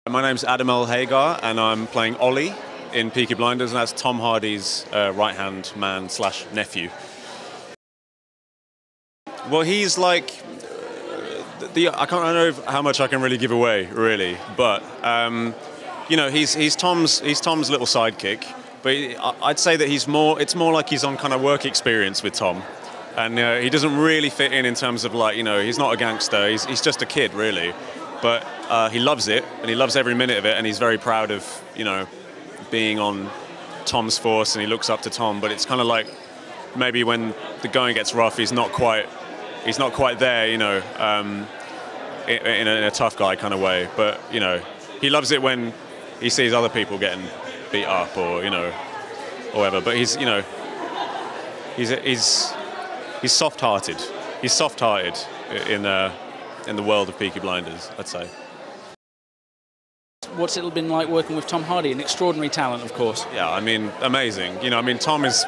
My name's Adam El Hagar, and I'm playing Ollie in Peaky Blinders, and that's Tom Hardy's right-hand man / nephew. Well, he's like I don't know how much I can really give away, really, but you know, he's Tom's little sidekick. But I'd say that it's more like he's on kind of work experience with Tom, and he doesn't really fit in terms of, like, you know, he's not a gangster. He's just a kid, really. But he loves it, and he loves every minute of it, and he's very proud of, you know, being on Tom's force, and he looks up to Tom. But it's kind of like maybe when the going gets rough, he's not quite there, you know, in a tough guy kind of way. But, you know, he loves it when he sees other people getting beat up, or, you know, or whatever. But he's, you know, he's soft-hearted. He's soft-hearted in the world of Peaky Blinders, I'd say. What's it been like working with Tom Hardy? An extraordinary talent, of course. Yeah, I mean, amazing. You know, I mean, Tom is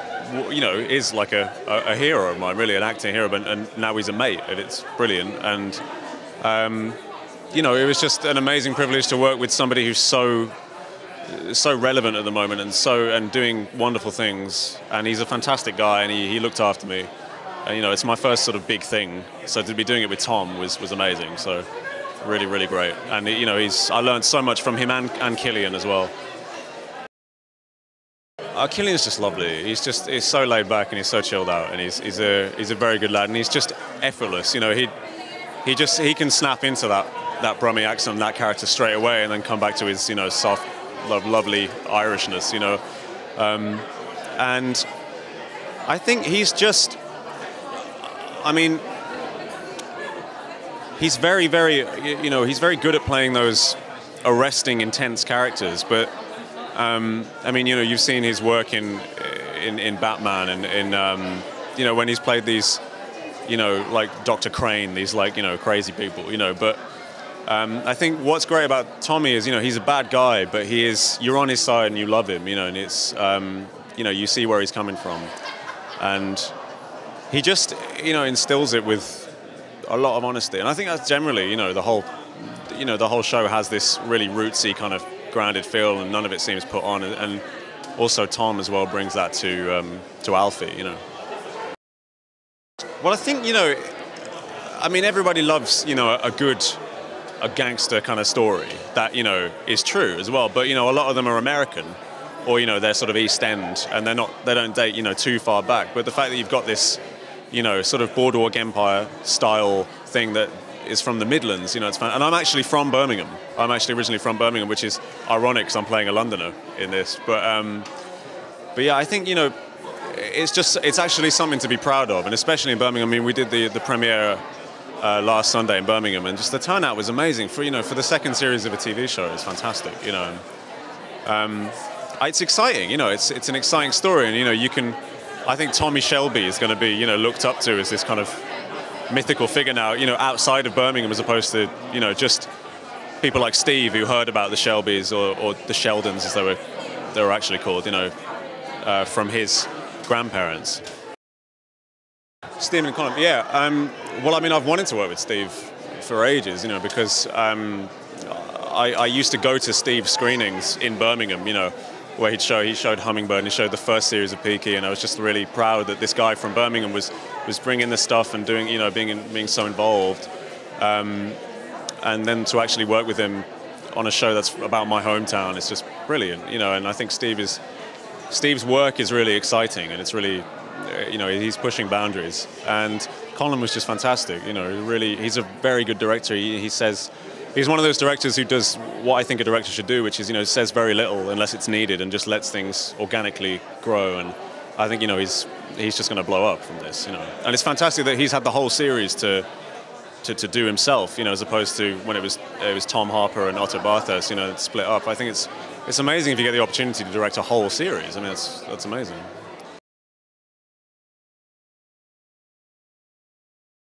like a hero of mine, really, an acting hero, and now he's a mate, and it's brilliant. And you know, it was just an amazing privilege to work with somebody who's so relevant at the moment, and doing wonderful things. And he's a fantastic guy, and he looked after me. You know, it's my first sort of big thing, so to be doing it with Tom was amazing. So really, really great. And, you know, I learned so much from him and Cillian as well. Cillian's just lovely. He's so laid back, and he's so chilled out, and he's a very good lad, and he's just effortless. You know, he can snap into that Brummie accent and that character straight away, and then come back to his, you know, soft, lovely Irishness. You know, and I think he's just. I mean, he's very, you know, he's very good at playing those arresting, intense characters. But I mean, you know, you've seen his work in Batman, and in you know, when he's played these, you know, like Dr. Crane, these, like, you know, crazy people, you know. But I think what's great about Tommy is, you know, he's a bad guy, but you're on his side and you love him, you know, and it's you know, you see where he's coming from, and he just, you know, instills it with a lot of honesty. And I think that's generally, you know, the whole show has this really rootsy kind of grounded feel, and none of it seems put on. And also Tom as well brings that to Alfie, you know. Well, I think, you know, I mean, everybody loves, you know, a gangster kind of story that, you know, is true as well. But, you know, a lot of them are American, or, you know, they're sort of East End, and they don't date, you know, too far back. But the fact that you've got this, you know, sort of Boardwalk Empire style thing that is from the Midlands, you know, it's fun. And I'm actually from Birmingham. I'm actually originally from Birmingham, which is ironic because I'm playing a Londoner in this. But yeah, I think, you know, it's actually something to be proud of, and especially in Birmingham. I mean, we did the premiere last Sunday in Birmingham, and just the turnout was amazing for the second series of a TV show. It's fantastic, you know. It's exciting, you know. It's an exciting story, and, you know, I think Tommy Shelby is going to be, you know, looked up to as this kind of mythical figure now, you know, outside of Birmingham, as opposed to, you know, just people like Steve who heard about the Shelbys or the Sheldons, as they were actually called, you know, from his grandparents. Steve and Colin, yeah. Well, I mean, I've wanted to work with Steve for ages, you know, because I used to go to Steve's screenings in Birmingham, you know, where he showed Hummingbird, and he showed the first series of Peaky, and I was just really proud that this guy from Birmingham was bringing this stuff and doing, you know, being so involved, and then to actually work with him on a show that's about my hometown, it's just brilliant, you know. And I think Steve's work is really exciting, and it's really, you know, he's pushing boundaries. And Colin was just fantastic, you know. Really, he's a very good director. He says. He's one of those directors who does what I think a director should do, which is, you know, says very little unless it's needed, and just lets things organically grow. And I think, you know, he's just going to blow up from this, you know. And it's fantastic that he's had the whole series to do himself, you know, as opposed to when it was Tom Harper and Otto Bathurst, you know, split up. I think it's amazing if you get the opportunity to direct a whole series. I mean, that's amazing.